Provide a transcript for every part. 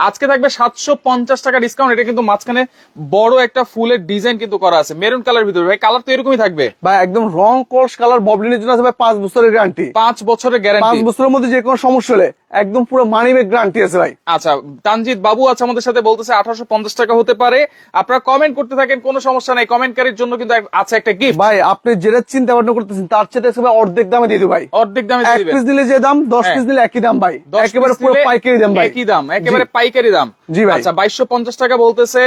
আজকে থাকবে 750 টাকা ডিসকাউন্ট। এটা কিন্তু মাঝখানে বড় একটা ফুলের ডিজাইন কিন্তু করা আছে মেরুন কালার ভিতরে। ভাই কালার তো এরকমই থাকবে ভাই, একদম রং কস কালার ববলিনের জন্য আছে ভাই 5 বছরের গ্যারান্টি। 5 বছরের গ্যারান্টি। 5 বছরের মধ্যে যে কোনো সমস্যা হলে একদম পুরো মানি ব্যাক গ্যারান্টি আছে ভাই। আচ্ছা, তানজিদ বাবু আছে আমাদের সাথে, বলতেছে 1850 টাকা হতে পারে। আপনারা কমেন্ট করতে থাকেন, কোনো সমস্যা নাই। কমেন্টকারীর জন্য কিন্তু আছে একটা গিফট। ভাই আপনি যেটা চিন্তা ভাবনা করতেছেন তার চেয়ে ভাই অর্ধেক দামে দিয়ে দিই ভাই। অর্ধেক দামে দিয়ে 1 দিবেন। পিস নিলে যে দাম, 10 পিস নিলে একই দাম ভাই। 10 একেবারে piece পুরো নিলে পাইকারি দাম ভাই। একই দাম, একেবারে পাইকারি দাম। জি ভাই। আচ্ছা, 2250 টাকা বলতেছে।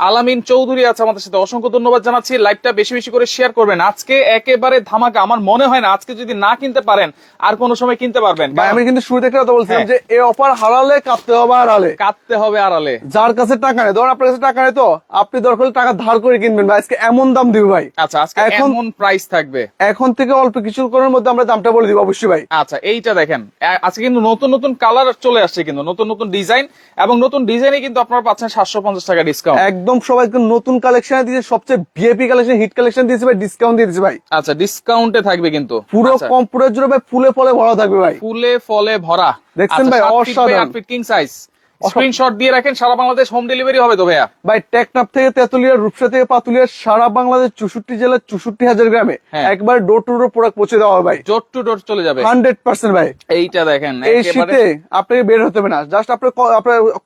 আলামিন চৌধুরী আছে আমাদের সাথে, অসংখ্য ধন্যবাদ জানাচ্ছি। লাইভটা বেশি বেশি করে শেয়ার করবেন। আজকে একেবারে ধামাকা। আমার মনে হয় না আজকে যদি না কিনতে পারেন আর কোনো সময় কিনতে পারবেন। ভাই আমি কিন্তু শুরুতে একটা কথা বলছিলাম হ্যাঁ। যে এই অফার হারালে কাটতে হবে আড়ালে। কাটতে হবে আড়ালে। যার কাছে টাকা নেই, ধরুন আপনার কাছে টাকা নেই, তো আপনি দরকার হলে টাকা ধার করে কিনবেন ভাই। আজকে এমন দাম দিব ভাই। আচ্ছা, আজকে এখন- এমন প্রাইস থাকবে। এখন থেকে অল্প কিছু করার মধ্যে আমরা দামটা বলে দিব অবশ্যই ভাই। আচ্ছা, এইটা দেখেন, আজকে কিন্তু নতুন নতুন কালার চলে আসছে, কিন্তু নতুন নতুন ডিজাইন, এবং নতুন ডিজাইনে কিন্তু আপনারা পাচ্ছেন 750 টাকা ডিসকাউন্ট। একদম সবাইকে নতুন কালেকশন দিয়েছে, সবচেয়ে ভিআইপি কালেকশন, হিট কালেকশন দিয়েছে ভাই, ডিসকাউন্ট দিয়ে দিয়েছে ভাই। আচ্ছা, ডিসকাউন্টে থাকবে কিন্তু পুরো আচ্ছা, কম্পিউটার জুড়ে ভাই ফুলে ফলে ভরা থাকবে ভাই। ফুলে ফলে ভরা। দেখছেন ভাই, অসাধারণ। 8 ফিট কিং সাইজ। স্ক্রিনশট দিয়ে রাখেন, সারা বাংলাদেশ হোম ডেলিভারি হবে তো ভাইয়া? ভাই টেকনাফ থেকে তেতুলিয়া, রূপসা থেকে পাতুলিয়া, সারা বাংলাদেশ 64 জেলা 64,000 গ্রামে হ্যাঁ। একবার ডোর টু ডোর প্রোডাক্ট পৌঁছে দেওয়া হবে ভাই। ডোর টু ডোর চলে যাবে 100% ভাই। এইটা দেখেন, এই একেবারে শীতে আপনাকে বের হতে হবে না, জাস্ট আপনার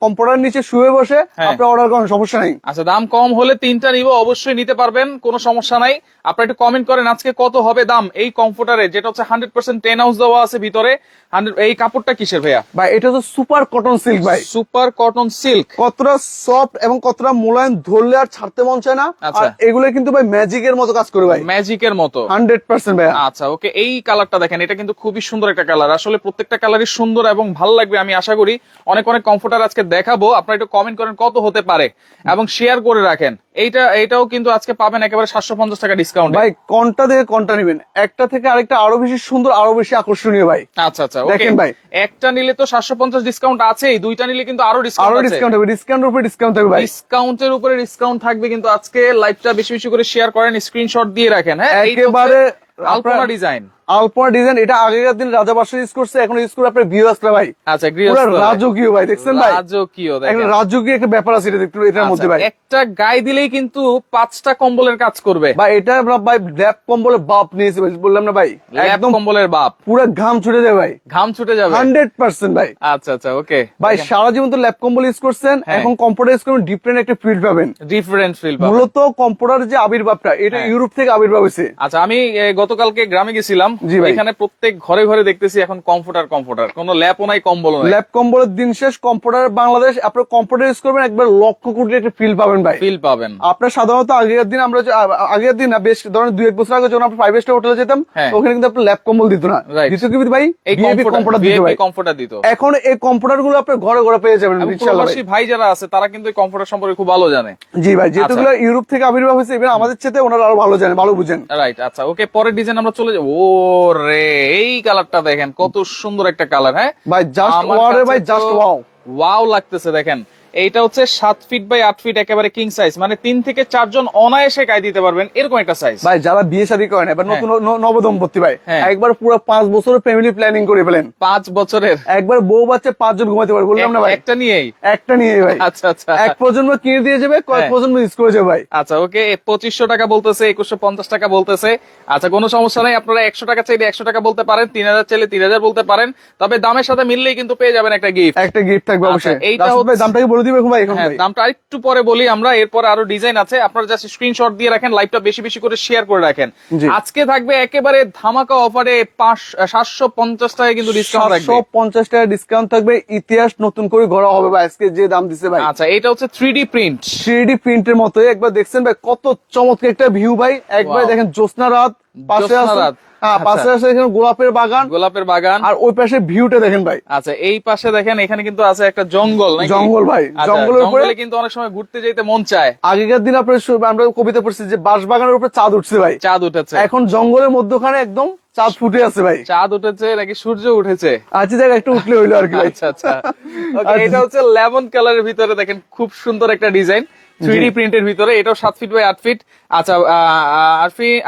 কম্পিউটার নিচে শুয়ে বসে হ্যাঁ। আপনি অর্ডার করেন, সমস্যা নাই। আচ্ছা, দাম কম হলে 3টা নিব, অবশ্যই নিতে পারবেন, কোনো সমস্যা নাই। আপনারা একটু কমেন্ট করেন আজকে কত হবে দাম এই কমফোর্টারে, যেটা হচ্ছে 100% 10 আউন্স দেওয়া আছে ভিতরে। 100 এই কাপড়টা কিসের ভাইয়া? ভাই এটা তো সুপার কটন সিল্ক ভাই। Super cotton silk. কতটা সফট এবং কতটা মোলায়েম, ধরলে আর ছাড়তে মন চায় না। আচ্ছা। আর এগুলো কিন্তু ভাই ম্যাজিকের মতো কাজ করে ভাই, ম্যাজিকের মতো। 100% ভাই। আচ্ছা, ওকে, এই কালারটা দেখেন, এটা কিন্তু খুবই সুন্দর একটা কালার। আসলে প্রত্যেকটা কালারই সুন্দর এবং ভালো লাগবে, আমি আশা করি। অনেক অনেক কমফোর্টার আজকে দেখাবো, আপনারা একটু কমেন্ট করেন কত হতে পারে এবং শেয়ার করে রাখেন। এইটাও কিন্তু আজকে পাবেন একেবারে 750 টাকা ডিসকাউন্ট। ভাই কোনটা থেকে কোনটা নেবেন, একটা থেকে আরেকটা আরো বেশি সুন্দর, আরো বেশি আকর্ষণীয় ভাই। আচ্ছা আচ্ছা, ওকে দেখেন ভাই, একটা নিলে তো 750 ডিসকাউন্ট আছেই, দুইটা নিলে কিন্তু আরো আরো ডিসকাউন্ট আছে। ডিসকাউন্ট হবে, ডিসকাউন্টের উপরে ডিসকাউন্ট থাকবে ভাই। ডিসকাউন্টের উপরে ডিসকাউন্ট থাকবে কিন্তু আজকে। লাইভটা বেশি বেশি করে শেয়ার করেন, স্ক্রিনশট দিয়ে রাখেন। হ্যাঁ, একেবারে আলপনা ডিজাইন। আলপনা ডিজাইন, এটা আগেকার দিন রাজা বাদশাহ ইউজ করছে, এখন ইউজ করে আপনার ভিউ আসলে ভাই। আচ্ছা, পুরো রাজকীয় ভাই, দেখছেন ভাই, রাজকীয় একটা দেখেন। রাজকীয় একটা ব্যাপার আছে এটার মধ্যে ভাই। একটা গায়ে দিলেই কিন্তু 5টা কম্বলের কাজ করবে ভাই এটা ভাই ল্যাপ কম্বলের বাপ নিয়েছে ভাই, বললাম না ভাই, একদম একদম কম্বলের বাপ। পুরো ঘাম ছুটে যায় ভাই, ঘাম ছুটে যাবে 100% ভাই। আচ্ছা আচ্ছা, ওকে ভাই সারা জীবন তো ল্যাপ কম্বল ইউজ করছেন, হ্যাঁ। এখন কম্পিউটার ইউজ করবেন, ডিফারেন্ট একটা ফিল পাবেন। ডিফারেন্ট ফিল পাবেন। মূলত কম্পিউটার যে আবির্ভাবটা, এটা হ্যাঁ। ইউরোপ থেকে আবির্ভাব হয়েছে। আচ্ছা, আমি গতকালকে গ্রামে গেছিলাম। জি ভাই। এখানে প্রত্যেক ঘরে ঘরে দেখতেছি এখন কমফোর্টার, কোনো ল্যাপও নাই, কম্বলও নাই। ল্যাপ কম্বলের দিন শেষ, কম্পিউটার বাংলাদেশ, আপনার কম্পিউটার ইউজ করবেন, একবার লক্ষ কোটি একটা ফিল পাবেন ভাই। ফিল পাবেন। আপনার সাধারণত আগের দিন আগের দিন না, বেশ ধরেন 2-1 বছর আগে যখন আমরা 5 স্টার হোটেলে যেতাম, হ্যাঁ। ওখানে কিন্তু আপনার ল্যাপ কম্বল দিত না, Right. দিত কি ভাই, এই কম্পিউটার দিত ভাই। কমফোর্টার দিত। এখন এই কম্পিউটার গুলো আপনার ঘরে ঘরে পেয়ে যাবেন এবং ইনশাআল্লাহ ভাই। প্রবাসী ভাই যারা আছে তারা কিন্তু এই কমফোর্টার সম্পর্কে খুব ভালো জানে। জি ভাই, যেহেতু আচ্ছা। এগুলো ইউরোপ থেকে আবির্ভাব হয়েছে, এবার আমাদের চেয়ে ওনারা আরো ভালো জানেন, ভালো বুঝেন। রাইট, আচ্ছা, ওকে, পরের ডিজাইন আমরা চলে যাবো। ও রে, এই কালারটা দেখেন, কত সুন্দর একটা কালার। হ্যাঁ ভাই জাস্ট আমার ওয়াও রে কাছে ভাই, তো জাস্ট ওয়াও। ওয়াও লাগতেছে। দেখেন, এইটা হচ্ছে 7 ফিট বাই 8 ফিট, একেবারে কিং সাইজ, মানে 3 থেকে 4 জন অনায়াসে গায়ে দিতে পারবেন এরকম একটা সাইজ। ভাই যারা বিয়ে শাদী করেন, এবার নতুন নবদম্পতি ভাই, হ্যাঁ। একবার পুরো 5 বছরের ফ্যামিলি প্ল্যানিং করে ফেলেন, 5 বছরের একবার বউ বাচ্চা 5 জন ঘুমাতে পারে, বললাম না ভাই, একটা নিয়েই। একটা নিয়ে ভাই। আচ্ছা আচ্ছা, এক প্রজন্ম কিনে দিয়ে যাবে, কয়েক হ্যাঁ। প্রজন্ম ইউজ করে যাবে ভাই। আচ্ছা, ওকে, 2500 টাকা বলতেছে, 2150 টাকা বলতেছে। আচ্ছা, কোনো সমস্যা নাই, আপনারা 100 টাকা চাইলে 100 টাকা বলতে পারেন, 3000 চাইলে 3000 বলতে পারেন, তবে দামের সাথে মিললেই কিন্তু পেয়ে যাবেন একটা গিফট। একটা গিফট থাকবে আচ্ছা, অবশ্যই। এইটা রাশিদ ভাই দামটা কি বলে দিবে ভাই এখন হ্যাঁ, ভাই? দামটা আরেকটু পরে বলি আমরা, এরপর আরো ডিজাইন আছে। আপনারা জাস্ট স্ক্রিনশট দিয়ে রাখেন, লাইভটা বেশি বেশি করে শেয়ার করে রাখেন। জি। আজকে থাকবে একেবারে ধামাকা অফারে 750 টাকা কিন্তু ডিসকাউন্ট থাকবে। 750 টাকা ডিসকাউন্ট থাকবে, ইতিহাস নতুন করে গড়া হবে ভাই আজকে যে দাম দিছে ভাই। আচ্ছা, এটা হচ্ছে 3D প্রিন্ট। 3D প্রিন্টের মতো একবার দেখছেন ভাই, কত চমৎকার একটা ভিউ ভাই। একবার Wow. দেখেন জ্যোৎস্না রাত, পাশে জ্যোৎস্না আছে, রাত। হ্যাঁ আচ্ছা। পাশে আছে এখানে গোলাপের বাগান, গোলাপের বাগান, আর ওই পাশে ভিউটা দেখেন ভাই। আচ্ছা, এই পাশে দেখেন, এখানে কিন্তু আছে একটা জঙ্গল নাকি? জঙ্গল ভাই, আচ্ছা, জঙ্গলের উপরে জঙ্গলে কিন্তু অনেক সময় ঘুরতে যেতে মন চায়। আগেকার দিন আমরা কবিতা পড়ছি যে বাঁশ বাগানের উপরে চাঁদ উঠছে ভাই, চাঁদ উঠেছে। এখন জঙ্গলের মধ্যখানে একদম চাঁদ ফুটে আছে ভাই। চাঁদ উঠেছে নাকি সূর্য উঠেছে? আচ্ছা দেখ, একটু উঠলে হইলো আর কি ভাই। আচ্ছা আচ্ছা, Okay, এটা হচ্ছে লেমন কালারের ভিতরে, দেখেন খুব সুন্দর একটা ডিজাইন 3D প্রিন্টের ভিতরে। এটাও 7 ফিট বাই 8 ফিট। আচ্ছা,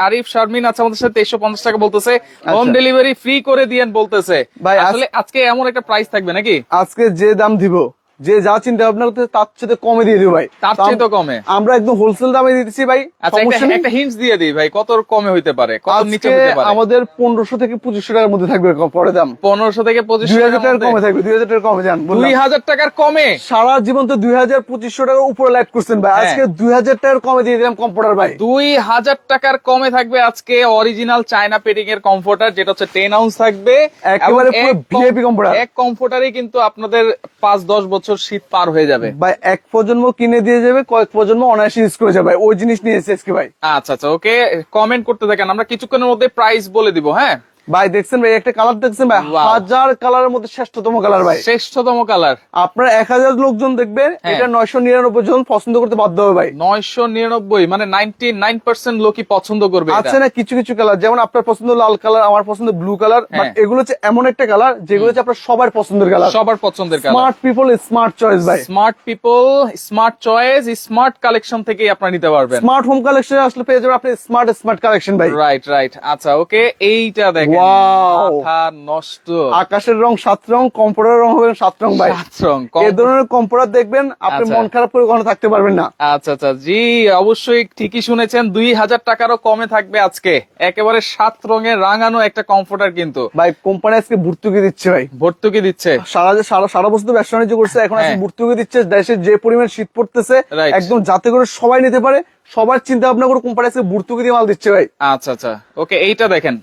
আরিফ শারমিন আছে আমাদের সাথে, 2350 টাকা বলতেছে। হোম ডেলিভারি ফ্রি করে দিয়েন বলতেছে। ভাই, আসলে আজকে এমন একটা প্রাইস থাকবে নাকি? আজকে যে দাম দিব যে যা চিন্তা ভাবনা করতে তার চেয়ে কমে দিয়ে দিও ভাই। তার চেয়ে তো কমে। আমরা একদম হোলসেল দামে দিতেছি ভাই। আচ্ছা একটা হিন্টস দিয়ে দিই ভাই, কত কমে হইতে পারে, কত নিচে হতে পারে? আমাদের 1500 থেকে 2500 টাকার মধ্যে থাকবে পরে দাম। 1500 থেকে 2500 2000 টাকার কমে থাকবে, 2000 টাকার কমে যান। 2000 টাকার কমে? সারা জীবন তো 2000-2500 টাকার উপরে লাইট করছেন ভাই, আজকে 2000 টাকার কমে দিয়ে দিলাম কম্পিউটার ভাই। 2000 টাকার কমে থাকবে আজকে অরিজিনাল চায়না পেডিং এর কমফোর্টার, যেটা হচ্ছে 10 আউন্স থাকবে। একেবারে পুরো ভিআইপি কম্পিউটার। এক কমফোর্টারই কিন্তু আপনাদের 5-10 বছর শীত পার হয়ে যাবে ভাই। এক প্রজন্ম কিনে দিয়ে যাবে, কয়েক প্রজন্ম অনায়াসে ইউজ করে যাবে ভাই, ওই জিনিস নিয়ে এসেছি আজকে ভাই। আচ্ছা আচ্ছা ওকে, কমেন্ট করতে থাকেন, আমরা কিছুক্ষণের মধ্যে প্রাইস বলে দিব। হ্যাঁ ভাই দেখছেন ভাই, একটা কালার দেখছেন ভাই, Wow. 1000 কালারের মধ্যে শ্রেষ্ঠতম কালার ভাই। শ্রেষ্ঠতম কালার। আপনার 1000 লোকজন দেখবেন, হ্যাঁ। এটা 999 জন পছন্দ করতে বাধ্য হবে ভাই। 999 মানে 99% লোকই পছন্দ করবে এটা। আছে না কিছু কিছু কালার, যেমন আপনার পছন্দ লাল কালার, আমার পছন্দ ব্লু কালার, বাট হ্যাঁ। এগুলো হচ্ছে এমন একটা কালার যেগুলো হচ্ছে আপনার সবার পছন্দের কালার। সবার পছন্দের colour. Smart people smart choice ভাই। Smart people smart choice smart collection থেকেই আপনারা নিতে পারবেন। স্মার্ট হোম কালেকশন আসলে পেয়ে যাবেন আপনি স্মার্ট কালেকশন ভাই। Right right. আচ্ছা ওকে, এইটা দেখেন, Wow. মাথা নষ্ট। আকাশের রং 7 রং, কম্পিউটারের রং হবে 7 রং ভাই। 7 রং। এই ধরনের কম্পিউটার দেখবেন আপনি আচ্ছা। মন খারাপ করে কখনো থাকতে পারবেন না। আচ্ছা আচ্ছা জি অবশ্যই ঠিকই শুনেছেন, 2000 টাকারও কমে থাকবে আজকে একেবারে 7 রঙের রাঙানো একটা কমফোর্টার কিন্তু ভাই কোম্পানি আজকে ভর্তুকি দিচ্ছে ভাই। ভর্তুকি দিচ্ছে। সারা বছর তো ব্যবসা বাণিজ্য করছে, এখন আজকে হ্যাঁ। ভর্তুকি দিচ্ছে। দেশে যে পরিমাণ শীত পড়তেছে, Right. একদম যাতে করে সবাই নিতে পারে, সবার চিন্তা ভাবনা করে কোম্পানি আজকে ভর্তুকি দিয়ে মাল দিচ্ছে ভাই। আচ্ছা আচ্ছা ওকে, এইটা দেখেন,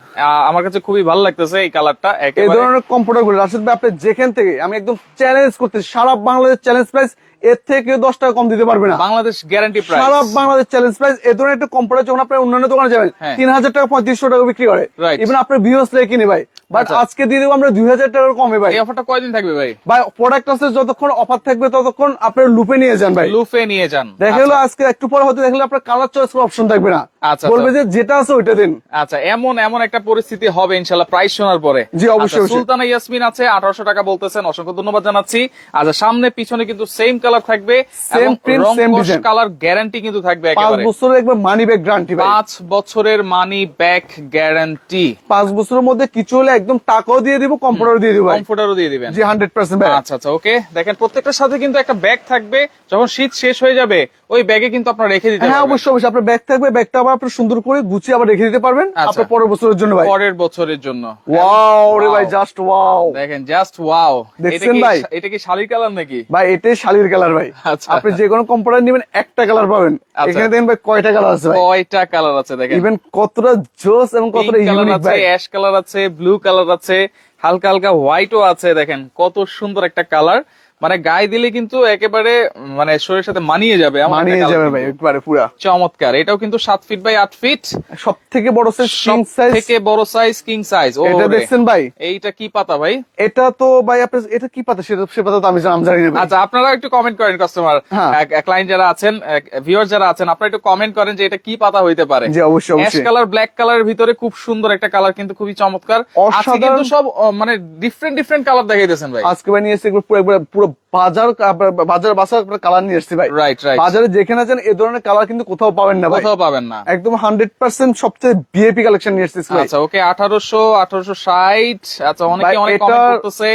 আমার কাছে খুবই ভালো লাগতেছে এই কালারটা এই একেবারে। ধরনের কম্পিউটার গুলো রাশিদ ভাই আপনি যেখান থেকে, আমি একদম চ্যালেঞ্জ করতেছি, সারা বাংলাদেশ চ্যালেঞ্জ প্রাইস, এর থেকে 10 টাকা কম দিতে পারবে না। Bangladesh guarantee price. সারা বাংলাদেশ চ্যালেঞ্জ প্রাইস। এই ধরনের একটা কম্পিউটার যখন আপনার অন্যান্য দোকানে যাবেন হ্যাঁ। 3000 টাকা 3500 টাকা বিক্রি করে, Right. ইভেন আপনার ভিউস লেগে কিনে ভাই, বাট আচ্ছা। আজকে দিয়ে দেবো আমরা 2000 টাকার কমে ভাই। এই অফারটা কয়দিন থাকবে ভাই? ভাই প্রোডাক্ট আছে, যতক্ষণ অফার থাকবে ততক্ষণ আপনার লুপে নিয়ে যান ভাই। লুফে নিয়ে যান। দেখা গেলো আজকে একটু পরে হয়তো দেখলে আপনার কালার চয়েস করার অপশন থাকবে না, আচ্ছা, বলবে যে যেটা আছে ওইটা দিন। আচ্ছা এমন একটা পরিস্থিতি হবে ইনশাল্লাহ প্রাইস শোনার পরে। জি, অবশ্যই, আচ্ছা, অবশ্যই। সুলতানা ইয়াসমিন আছে 1800 টাকা বলতেছেন, অসংখ্য ধন্যবাদ জানাচ্ছি। আচ্ছা সামনে পিছনে কিন্তু সেম কালার থাকবে, Same print, same design। Colour guarantee কিন্তু থাকবে 5 একেবারে। বছরের একবার মানি ব্যাক গ্যারান্টি ভাই। 5 বছরের মানি ব্যাক গ্যারান্টি। 5 বছরের মধ্যে কিছু হলে একদম টাকাও দিয়ে দিব, কম্পিউটার দিয়ে দিব ভাই। কমফোর্টারও দিয়ে দিবেন। জি 100% ভাই। আচ্ছা আচ্ছা ওকে, দেখেন প্রত্যেকটার সাথে কিন্তু একটা ব্যাগ থাকবে, যখন শীত শেষ হয়ে যাবে ওই ব্যাগে কিন্তু আপনারা রেখে দিতে হ্যাঁ পারবেন। অবশ্যই অবশ্যই, আপনার ব্যাগ থাকবে, ব্যাগটা আবার আপনি সুন্দর করে গুছিয়ে আবার রেখে দিতে পারবেন আচ্ছা। আপনার পরের বছরের জন্য ভাই। পরের বছরের জন্য। ওয়াও রে ভাই, Wow. জাস্ট ওয়াও দেখেন জাস্ট ওয়াও। দেখছেন ভাই? এটা কি শাড়ির কালার নাকি? ভাই, এটাই শালির কালার ভাই। আচ্ছা। আপনি যে কোনো কম্পিউটার নেবেন একটা কালার পাবেন, আচ্ছা। এখানে দেখেন ভাই কয়টা কালার আছে ভাই, কয়টা কালার আছে দেখেন। ইভেন কতটা জোস এবং কতটা পিঙ্ক কালার ইউনিক আছে, ভাই। অ্যাশ কালার আছে, ব্লু কালার আছে, হালকা হালকা হোয়াইটও আছে। দেখেন কত সুন্দর একটা কালার, মানে গায়ে দিলে কিন্তু একেবারে মানে শরীরের সাথে মানিয়ে যাবে এমন একটা মানিয়ে colour যাবে কিন্তু। ভাই একবারে পুরা। চমৎকার। এটাও কিন্তু 7 ফিট বাই 8 ফিট, সব থেকে বড় সাইজ কিং সাইজ। থেকে বড় সাইজ কিং সাইজ। এটা দেখছেন ভাই, এইটা কি পাতা ভাই? এটা তো ভাই আপনার এটা কি পাতা, সেটা সে পাতা তো আমি জানি না ভাই। আচ্ছা আপনারা একটু কমেন্ট করেন, কাস্টমার হ্যাঁ। ক্লায়েন্ট যারা আছেন, ভিউয়ার যারা আছেন, আপনারা একটু কমেন্ট করেন যে এটা কি পাতা হইতে পারে। জি অবশ্যই অ্যাশ অবশ্যই। কালার ব্ল্যাক কালারের ভিতরে খুব সুন্দর একটা কালার, কিন্তু খুবই চমৎকার। আজকে অসাধারণ। কিন্তু সব মানে ডিফারেন্ট কালার দেখাইতেছেন ভাই। আজকে ভাই নিয়ে এসেছি পুরো বাজার বাসার কালার নিয়ে এসেছি ভাই। Right right. বাজারে যেখানে আছেন এই ধরনের কালার কিন্তু কোথাও পাবেন না ভাই, কোথাও পাবেন না। একদম 100% সবচেয়ে ভিআইপি কালেকশন নিয়ে এসেছি ভাই। আচ্ছা ওকে, 1860। আচ্ছা অনেকে ভাই, অনেক এটা- কমেন্ট করতেছে।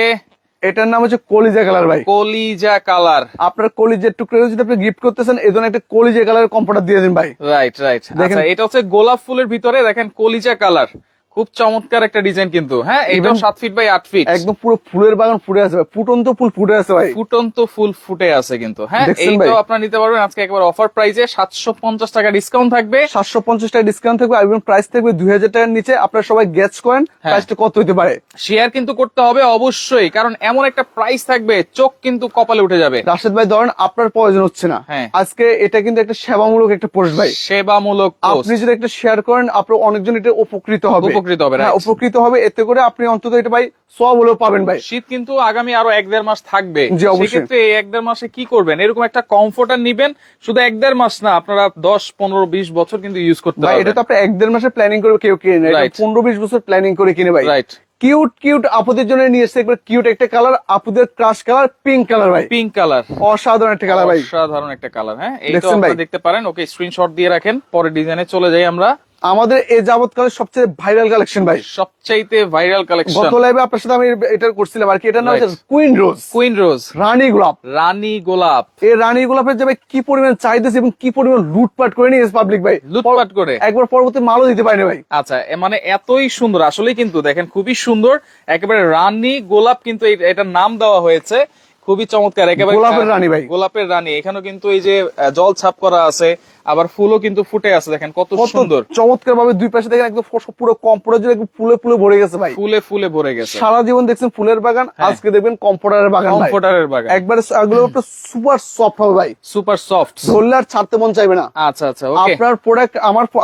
এটার নাম হচ্ছে কলিজা কালার ভাই। কলিজা কালার। আপনার কলিজের টুকরো যদি আপনি গিফট করতেছেন, এই ধরনের একটা কলিজা কালারের কম্পিউটার দিয়ে দিন ভাই। Right right. দেখেন। আচ্ছা এটা হচ্ছে গোলাপ ফুলের ভিতরে দেখেন কলিজা কালার, খুব চমৎকার একটা ডিজাইন কিন্তু। হ্যাঁ এটাও 7 ফিট বাই 8 ফিট। একদম পুরো ফুলের বাগান ফুটে আছে ভাই, ফুটন্ত ফুল ফুটে আছে ভাই। ফুটন্ত ফুল ফুটে আছে কিন্তু। হ্যাঁ দেখছেন ভাই? এইটাও আপনারা নিতে পারবেন আজকে একবার অফার প্রাইসে, 750 টাকা ডিসকাউন্ট থাকবে। 750 টাকা ডিসকাউন্ট থাকবে, আর প্রাইস থাকবে 2000 টাকার নিচে। আপনারা সবাই গেস করেন হ্যাঁ। প্রাইসটা কত হতে পারে। শেয়ার কিন্তু করতে হবে অবশ্যই, কারণ এমন একটা প্রাইস থাকবে চোখ কিন্তু কপালে উঠে যাবে। রাশেদ ভাই ধরেন আপনার প্রয়োজন হচ্ছে না, হ্যাঁ। আজকে এটা কিন্তু একটা সেবামূলক একটা পোস্ট ভাই। সেবামূলক post। আপনি যদি একটা শেয়ার করেন, আপনার অনেকজন এটা উপকৃত হবে। উপকৃত হবে, হ্যাঁ, right. উপকৃত হবে, এতে করে আপনি অন্তত এটা ভাই সব হলেও পাবেন ভাই। শীত কিন্তু আগামী আরো 1-1.5 মাস থাকবে। জি, অবশ্যই। সেক্ষেত্রে এই 1-1.5 মাসে কি করবেন? এরকম একটা কমফোর্টার নিবেন, শুধু 1-1.5 মাস না, আপনারা 10, 15, 20 বছর কিন্তু ইউজ করতে ভাই এটা পারবেন। তো আপনি 1-1.5 মাসে প্ল্যানিং করে কেউ কিনে নেয়, Right. 15-20 বছর প্ল্যানিং করে কিনে ভাই। রাইট। কিউট আপুদের জন্য নিয়ে এসেছে একবার কিউট একটা কালার, আপুদের ক্রাশ কালার, পিঙ্ক কালার ভাই। পিঙ্ক কালার, অসাধারণ একটা কালার ভাই। অসাধারণ একটা কালার। হ্যাঁ এইটাও দেখছেন ভাই? আপনারা দেখতে পারেন। ওকে স্ক্রিনশট দিয়ে রাখেন, পরে ডিজাইনে চলে যাই আমরা। আমাদের এই যাবৎকালের সবচেয়ে ভাইরাল কালেকশন ভাই। সবচাইতে ভাইরাল কালেকশন। গত লাইভে আপনার সাথে আমি এটা করছিলাম আর কি, এটার নাম Right. হচ্ছে কুইন রোজ। কুইন রোজ, রানী গোলাপ। রানী গোলাপ। এই রানী গোলাপের যে ভাই কি পরিমাণ চাহিদা এবং কি পরিমাণ লুটপাট করে নিয়েছে পাবলিক ভাই, লুটপাট করে একবার পরবর্তী মালও দিতে পারেনি ভাই। আচ্ছা, মানে এতই সুন্দর আসলেই কিন্তু দেখেন, খুবই সুন্দর, একেবারে রানী গোলাপ কিন্তু এটার নাম দেওয়া হয়েছে, খুবই চমৎকার, একেবারে গোলাপের রানী ভাই। গোলাপের রানী। এখানেও কিন্তু এই যে জল ছাপ করা আছে, আবার ফুলও কিন্তু ফুটে আছে, দেখেন কত সুন্দর, চমৎকার ভাবে দুই পাশে দেখেন একদম পুরো কম্পোটার একদম ফুলে ফুলে ভরে গেছে ভাই, ফুলে ফুলে ভরে গেছে। সারা জীবন দেখছেন ফুলের বাগান, আজকে দেখবেন কম্পোটারের বাগান ভাই। কমফোর্টারের বাগান একবারে এগুলো সুপার সফট হবে ভাই, সুপার সফট, ধরলে আর ছাড়তে মন চাইবে না। আচ্ছা আচ্ছা, ওকে। আপনার প্রোডাক্ট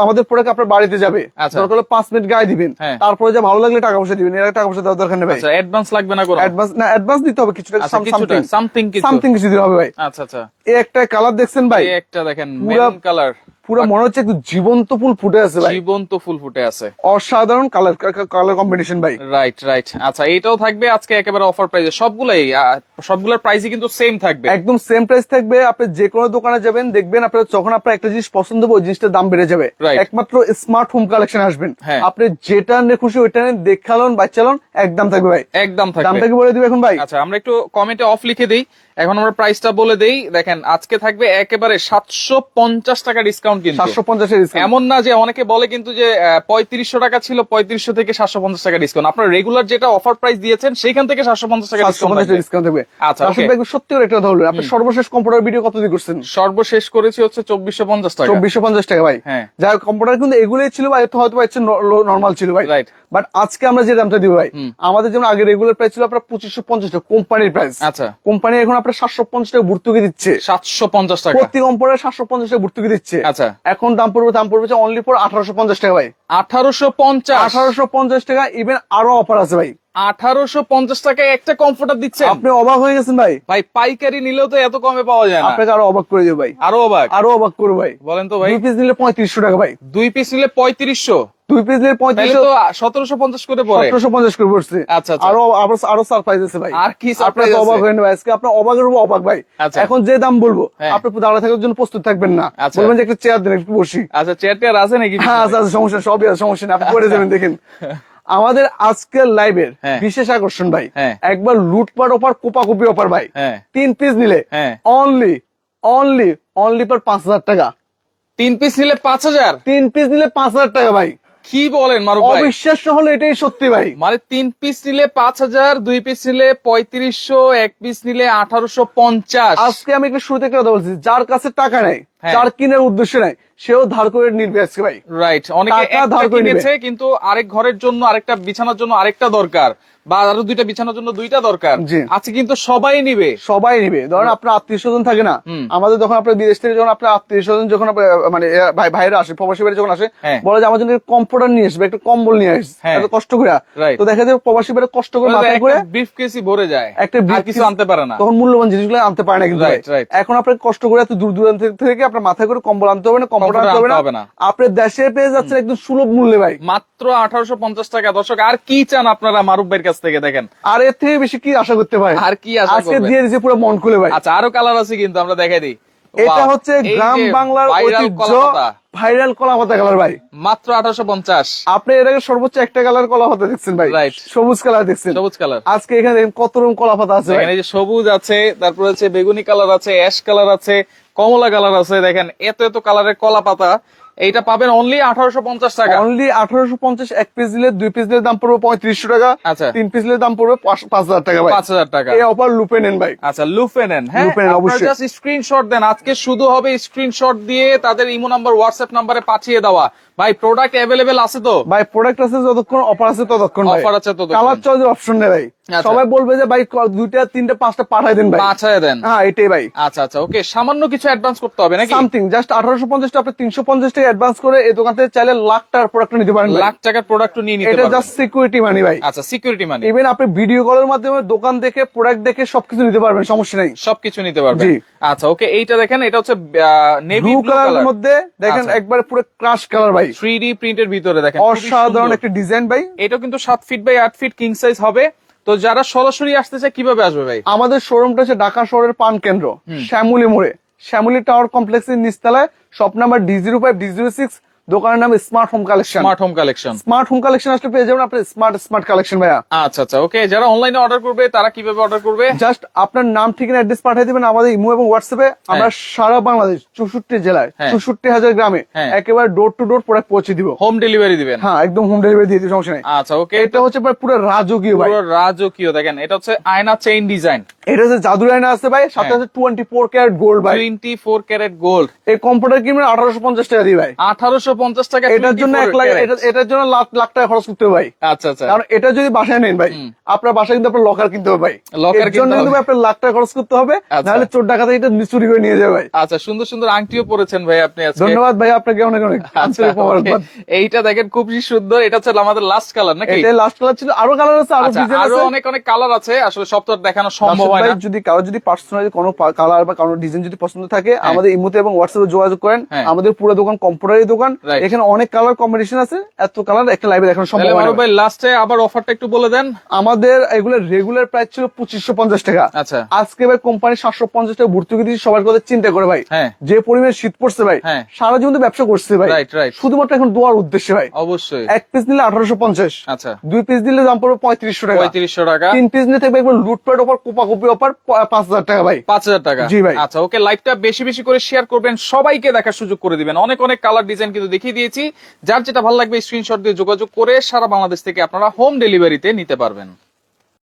আমাদের প্রোডাক্ট আপনার বাড়িতে যাবে, আচ্ছা। দরকার হলে 5 মিনিট গায়ে দিবেন, হ্যাঁ। তারপরে যা ভালো লাগলে টাকা পয়সা দিবেন, এর আগে টাকা পয়সা দেওয়ার দরকার নেই ভাই। আচ্ছা, অ্যাডভান্স লাগবে না কোনো? অ্যাডভান্স দিতে হবে কিছুটা, আচ্ছা, কিছুটা, সামথিং কিছু দিতে হবে ভাই। আচ্ছা আচ্ছা, এই একটা কালার দেখছেন ভাই, এই একটা দেখেন পুরা- মেরুন কালার, পুরো মনে হচ্ছে একটু জীবন্ত ফুল ফুটে আছে ভাই, জীবন্ত ফুল ফুটে আছে, অসাধারণ কালার কম্বিনেশন ভাই। Right right. আচ্ছা, এইটাও থাকবে আজকে একেবারে অফার প্রাইসে, সবগুলোর প্রাইসই কিন্তু সেম থাকবে, একদম সেম প্রাইস থাকবে। আপনি যে কোনো দোকানে যাবেন দেখবেন আপনার যখন আপনার একটা জিনিস পছন্দ হবে ওই জিনিসটার দাম বেড়ে যাবে। Right. একমাত্র স্মার্ট হোম কালেকশন আসবেন, হ্যাঁ। আপনি যেটা নিয়ে খুশি ওইটা নিয়ে দেখালন বাচ্চালন, একদম থাকবে ভাই। একদম থাকবে। দামটা কি বলে দিবে এখন ভাই? আচ্ছা, আমরা একটু কমেন্টে অফ লিখে দিই, এখন আমরা প্রাইসটা বলে দেই। দেখেন আজকে থাকবে একেবারে 750 টাকা ডিসকাউন্ট, কিন্তু 750 এর এমন না যে অনেকে বলে কিন্তু যে 3500 টাকা ছিল, 3500 থেকে 750 টাকা ডিসকাউন্ট। আপনার রেগুলার যেটা অফার প্রাইস দিয়েছেন সেখান থেকে 750 টাকা ডিসকাউন্ট 750 ডিসকাউন্ট থাকবে। আচ্ছা, রাশিদ okay. ভাই সত্যি করে একটা কথা বলবেন, আপনি সর্বশেষ কম্পিউটার ভিডিও কত দিয়ে করছেন? সর্বশেষ করেছি হচ্ছে 2450 টাকা। 2450 টাকা ভাই। হ্যাঁ। যা কম্পিউটার কিন্তু এগুলোই ছিল ভাই, তো হয়তো নরমাল ছিল ভাই, Right. বাট আজকে আমরা যে দামটা দিব ভাই, আমাদের যেমন আগে রেগুলার প্রাইস ছিল আপনার 2550 টাকা কোম্পানির প্রাইস। আচ্ছা। কোম্পানি এখন আপনার 750 টাকা ভর্তুকি দিচ্ছে, 750 টাকা প্রতি কম্পিউটার 750 টাকা ভর্তুকি দিচ্ছে। আচ্ছা। এখন দাম পড়বে অনলি ফর 1850 টাকা ভাই। 1850 1850 টাকা, ইভেন আরো অফার আছে ভাই। 1850 টাকায় একটা কমফোর্টার দিচ্ছেন? আপনি অবাক হয়ে গেছেন ভাই, ভাই পাইকারি নিলেও তো এত কমে পাওয়া যায় না। আপনাকে আরো অবাক করে দেবো ভাই, আরো অবাক, আরো অবাক করবো ভাই। বলেন তো ভাই। 2 পিস নিলে 3500 টাকা ভাই, 2 পিস নিলে 3500, 2 পিস নিলে তাহলে 3500, তো 1750 করে পড়ে। 1750 করে পড়ছে। আচ্ছা, আচ্ছা। আরো সারপ্রাইজ আছে ভাই, আর কি surprise আপনার তো অবাক আছে? হয়ে নেবে আজকে, আপনার অবাকের উপর অবাক ভাই। আচ্ছা। এখন যে দাম বলবো হ্যাঁ। আপনি দাঁড়া থাকার জন্য প্রস্তুত থাকবেন না, আচ্ছা। বলবেন যে একটা চেয়ার দেন একটু বসি। আচ্ছা, চেয়ার টেয়ার আছে নাকি? হ্যাঁ আচ্ছা আচ্ছা, সমস্যা নেই, সবই আছে, সমস্যা নেই, আপনি করে যাবেন। দেখেন আমাদের আজকের লাইভের হ্যাঁ। বিশেষ আকর্ষণ ভাই, হ্যাঁ। একবার লুটপাট অফার, কোপাকুপি অফার ভাই। হ্যাঁ। 3 পিস নিলে হ্যাঁ। অনলি পর 5000 টাকা। 3 পিস নিলে 5000? 3 পিস নিলে 5000 টাকা ভাই, কি বলেন মারুফ ভাই? অবিশ্বাস্য হলো এটাই সত্যি ভাই। মানে 3 পিস নিলে 5000, 2 পিস নিলে 3500, 1 পিস নিলে 1850। আজকে আমি একটু শুরুতে একটা কথা বলছি, যার কাছে টাকা নাই, হ্যাঁ। যার কিনার উদ্দেশ্য নাই, সেও ধার করে নিবে আজকে ভাই। রাইট, অনেকে টাকা একটা ধার করে নিবে। কিনেছে কিন্তু আরেক ঘরের জন্য আরেকটা, বিছানার জন্য আরেকটা দরকার, বা আরো 2টা বিছানার জন্য 2টা দরকার। জি। আজকে কিন্তু সবাই নিবে। সবাই নিবে। ধরেন আপনার আত্মীয় স্বজন থাকে না, আমাদের যখন আপনার বিদেশ থেকে যখন আপনার আত্মীয় স্বজন যখন মানে ভাইরা আসে, প্রবাসী ভাইরা যখন আসে, হ্যাঁ। বলে যে আমার জন্য কম্পিউটার নিয়ে আসবে, একটা কম্বল নিয়ে আসবে, হ্যাঁ। এত কষ্ট করে। Right. তো দেখা যায় প্রবাসী ভাইরা কষ্ট করে মাথায় করে ব্রিফ কেসই ভরে যায়, একটা আর কিছু আনতে পারে না। তখন মূল্যবান জিনিসগুলো আনতে পারে না কিন্তু ভাই। Right, right. এখন আপনার কষ্ট করে এত দূর দূরান্ত থেকে আপনার মাথায় করে কম্বল আনতে হবে না, কম্পিউটার আনতে আনতে হবে হবে না। না, আপনি দেশে পেয়ে যাচ্ছেন একদম সুলভ মূল্যে ভাই। মাত্র 1850 টাকা। দর্শক আর কি চান আপনারা মারুফ ভাইয়ের কাছ থেকে? দেখেন আর এর থেকে বেশি কি আশা করতে পারে? আর কি আশা আজকে করবেন? দিয়ে দিয়েছে পুরো মন খুলে ভাই। আচ্ছা, আরো কালার আছে কিন্তু, আমরা দেখাই দিই। এটা Wow, হচ্ছে এই গ্রাম যে বাংলার viral ঐতিহ্য, কলাপাতা। ভাইরাল কলাপাতা কালার ভাই। মাত্র 1850। আপনি এর আগে সর্বোচ্চ একটা কালার কলাপাতা দেখছেন ভাই, Right. সবুজ কালার দেখছেন। সবুজ কালার। আজকে এখানে দেখেন কত রকম কলাপাতা আছে ভাই। দেখেন এই যে সবুজ আছে, তারপরে হচ্ছে বেগুনি কালার আছে, অ্যাশ কালার আছে, কমলা কালার আছে। দেখেন এত এত কালারের কলা পাতা, এইটা পাবেন অনলি 1850 টাকা। অনলি 1850। 1 পিস দিলে 2 পিস দিলে দাম পড়বে 3500 টাকা। আচ্ছা। 3 পিস দিলে দাম পড়বে 5000 টাকা ভাই। 5000 টাকা। এই অফার লুপে নেন ভাই। আচ্ছা, লুফে নেন। হ্যাঁ, লুফে নেন, আপনারা অবশ্যই। জাস্ট স্ক্রিনশট দেন। আজকে শুধু হবে স্ক্রিনশট দিয়ে তাদের ইমো নাম্বার, হোয়াটসঅ্যাপ নাম্বারে পাঠিয়ে দেওয়া। ভাই প্রোডাক্ট অ্যাভেলেবেল আছে তো? ভাই প্রোডাক্ট আছে যতক্ষণ, অফার আছে ততক্ষণ ভাই। অফার আছে ততক্ষণ। কালার চয়েসের অপশন নেই ভাই। আচ্ছা। সবাই বলবে যে ভাই 2টা 3টা 5টা পাঠাই দেন ভাই। 5000 দেন। হ্যাঁ এটাই ভাই। আচ্ছা আচ্ছা, ওকে। সামান্য কিছু অ্যাডভান্স করতে হবে নাকি? সামথিং জাস্ট 1850 টা আপনি 350 টাকা অ্যাডভান্স করে এই দোকান থেকে চাইলে লাখ টাকার প্রোডাক্ট নিতে পারেন ভাই। লাখ টাকার প্রোডাক্ট নিয়ে নিতে এটা পারবেন। জাস্ট সিকিউরিটি মানি ভাই। আচ্ছা, সিকিউরিটি মানি। ইভেন আপনি ভিডিও কলের মাধ্যমে দোকান দেখে প্রোডাক্ট দেখে সবকিছু নিতে পারবেন, সমস্যা নাই। সবকিছু নিতে পারবেন। জি। আচ্ছা, ওকে। এইটা দেখেন, এটা হচ্ছে নেভি ব্লু ব্লু কালারের কালার, মধ্যে দেখেন আচ্ছা। একবার পুরো ক্রাশ কালার ভাই, 3D প্রিন্টের ভিতরে দেখেন খুবই অসাধারণ সুন্দর। একটা ডিজাইন ভাই। এটা কিন্তু 7 feet by 8 feet king size হবে। তো যারা সরাসরি আসতে চায় কিভাবে আসবে ভাই? আমাদের শোরুমটা হচ্ছে ঢাকা শহরের পান কেন্দ্র, শ্যামলী মোড়ে, শ্যামলী টাওয়ার কমপ্লেক্সের নিচতলায়, শপ নাম্বার D05 D06 দোকানের নাম smart home collection. Smart home collection. Smart home collection আসলে পেয়ে যাবেন আপনি স্মার্ট কালেকশন ভাইয়া। আচ্ছা আচ্ছা, ওকে। যারা অনলাইনে অর্ডার করবে তারা কিভাবে অর্ডার করবে? জাস্ট আপনার নাম ঠিকানা অ্যাড্রেস পাঠিয়ে দিবেন আমাদের ইমো এবং হোয়াটসঅ্যাপে। আমরা সারা বাংলাদেশ 64 জেলায় 64,000 গ্রামে একেবারে ডোর টু ডোর প্রোডাক্ট পৌঁছে দিব। হোম ডেলিভারি দিবেন? হ্যাঁ, একদম হোম ডেলিভারি দিয়ে দিব, সমস্যা নেই। আচ্ছা, ওকে। এটা হচ্ছে ভাই পুরো রাজকীয় ভাই, পুরো রাজকীয়। দেখেন এটা হচ্ছে আয়না চেইন ডিজাইন। এটা হচ্ছে জাদুর আয়না আছে ভাই, সাথে আছে 24 ক্যারেট গোল্ড ভাই। 24 ক্যারেট গোল্ড। এই কম্পিউটার কিনবেন 1850 টাকা দিয়ে ভাই। 1850 টাকা? এটার জন্য 1 লাখ, এটার জন্য লাখ লাখ টাকা খরচ করতে হবে ভাই। আচ্ছা আচ্ছা। কারণ এটা যদি বাসায় নেন ভাই, আপনার বাসায় কিন্তু আপনার লকার কিনতে হবে ভাই। লকার এর জন্য কিন্তু আপনার লাখ টাকা খরচ করতে হবে, নাহলে চোর ডাকাত এটা চুরি করে নিয়ে যাবে ভাই। আচ্ছা, সুন্দর সুন্দর আংটিও পরেছেন ভাই আপনি আজকে। ধন্যবাদ ভাই, আপনাকে অনেক অনেক আন্তরিক মোবারকবাদ। এইটা দেখেন খুবই সুন্দর। এটা হচ্ছে আমাদের লাস্ট কালার নাকি? এটা লাস্ট কালার ছিল, আরো কালার আছে, আরো আচ্ছা, ডিজাইন আরো আছে। অনেক অনেক কালার আছে, আসলে সব তো আর দেখানো সম্ভব হয় ভাই, না। যদি কারো যদি পার্সোনালি কোনো কালার বা কোনো ডিজাইন যদি পছন্দ থাকে, আমাদের ইমোতে এবং হোয়াটসঅ্যাপে যোগাযোগ করেন। আমাদের পুরো দোকান কম্পিউটারের দোকান, এখানে অনেক কালার কম্বিনেশন আছে, এত কালার একটা লাইভে দেখানো সম্ভব হয় না ভাই। লাস্টে আবার অফারটা একটু বলে দেন। আমাদের এগুলো রেগুলার প্রাইস ছিল 2550 টাকা। আচ্ছা, আজকে ভাই কোম্পানি 750 টাকা ভর্তুকি দিয়েছে সবার কথা চিন্তা করে ভাই। হ্যাঁ, যে পরিমাণ শীত পড়ছে ভাই, সারা জীবন তো ব্যবসা করছে ভাই, শুধুমাত্র এখন দোয়ার উদ্দেশ্যে ভাই। অবশ্যই। 1 পিস নিলে 1850। আচ্ছা, 2 পিস নিলে দাম পড়বে 3500 টাকা। 3500 টাকা। 3 পিস নিলে থাকবে একবার লুটপাট অফার, কোপাকুপি অফার 5000 টাকা ভাই। 5000 টাকা? জি ভাই। আচ্ছা, ওকে। লাইভটা বেশি বেশি করে শেয়ার করবেন, সবাইকে দেখার সুযোগ করে দিবেন। অনেক অনেক কালার ডিজাইন কিন্তু দেখিয়ে দিয়েছি। যার যেটা ভালো লাগবে স্ক্রিনশট দিয়ে যোগাযোগ করে সারা বাংলাদেশ থেকে আপনারা হোম ডেলিভারিতে নিতে পারবেন।